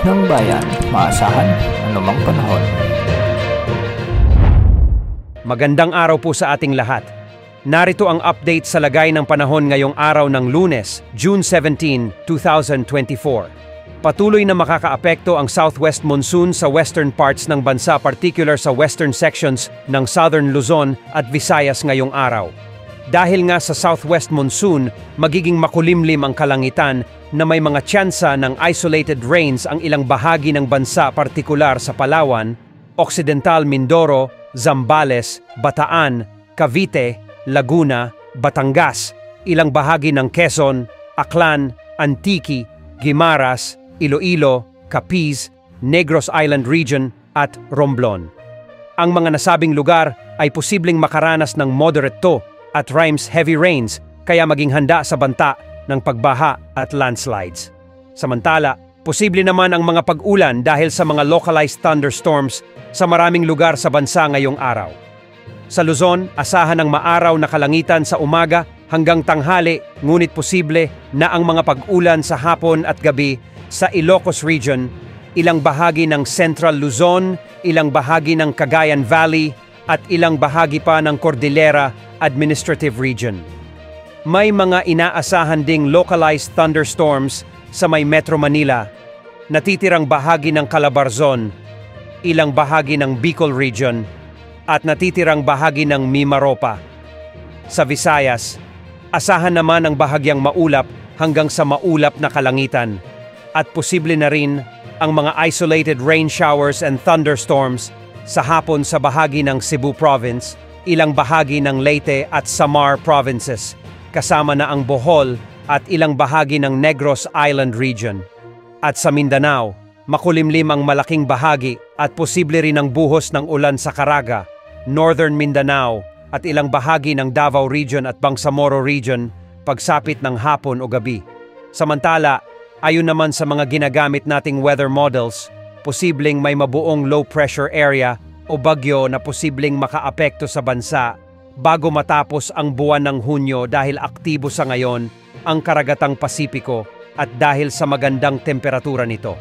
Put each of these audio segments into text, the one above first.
ng bayan, maasahan anumang panahon. Magandang araw po sa ating lahat. Narito ang update sa lagay ng panahon ngayong araw ng Lunes, June 17, 2024. Patuloy na makakaapekto ang southwest monsoon sa western parts ng bansa, particular sa western sections ng southern Luzon at Visayas ngayong araw. Dahil nga sa southwest monsoon, magiging makulimlim ang kalangitan na may mga tsansa ng isolated rains ang ilang bahagi ng bansa, partikular sa Palawan, Occidental Mindoro, Zambales, Bataan, Cavite, Laguna, Batangas, ilang bahagi ng Quezon, Aklan, Antique, Guimaras, Iloilo, Capiz, Negros Island Region at Romblon. Ang mga nasabing lugar ay posibleng makaranas ng moderate to at rhymes heavy rains, kaya maging handa sa banta ng pagbaha at landslides. Samantala, posible naman ang mga pag-ulan dahil sa mga localized thunderstorms sa maraming lugar sa bansa ngayong araw. Sa Luzon, asahan ang maaraw na kalangitan sa umaga hanggang tanghali, ngunit posible na ang mga pag-ulan sa hapon at gabi sa Ilocos Region, ilang bahagi ng Central Luzon, ilang bahagi ng Cagayan Valley, at ilang bahagi pa ng Cordillera Administrative Region. May mga inaasahan ding localized thunderstorms sa may Metro Manila, natitirang bahagi ng Calabarzon, ilang bahagi ng Bicol Region, at natitirang bahagi ng Mimaropa. Sa Visayas, asahan naman ang bahagyang maulap hanggang sa maulap na kalangitan, at posible na rin ang mga isolated rain showers and thunderstorms sa hapon sa bahagi ng Cebu Province, ilang bahagi ng Leyte at Samar Provinces, kasama na ang Bohol at ilang bahagi ng Negros Island Region. At sa Mindanao, makulimlim ang malaking bahagi at posible rin ang buhos ng ulan sa Caraga, Northern Mindanao at ilang bahagi ng Davao Region at Bangsamoro Region pagsapit ng hapon o gabi. Samantala, ayon naman sa mga ginagamit nating weather models, posibleng may mabuong low pressure area o bagyo na posibleng makaapekto sa bansa bago matapos ang buwan ng Hunyo dahil aktibo sa ngayon ang karagatang Pasipiko at dahil sa magandang temperatura nito.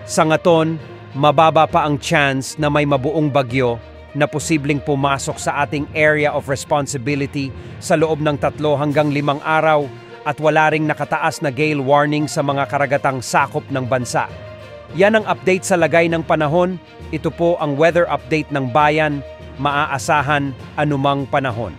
Sa ngaton, mababa pa ang chance na may mabuong bagyo na posibleng pumasok sa ating area of responsibility sa loob ng 3 hanggang 5 araw at wala ring nakataas na gale warning sa mga karagatang sakop ng bansa. Yan ang update sa lagay ng panahon. Ito po ang weather update ng bayan, maaasahan anumang panahon.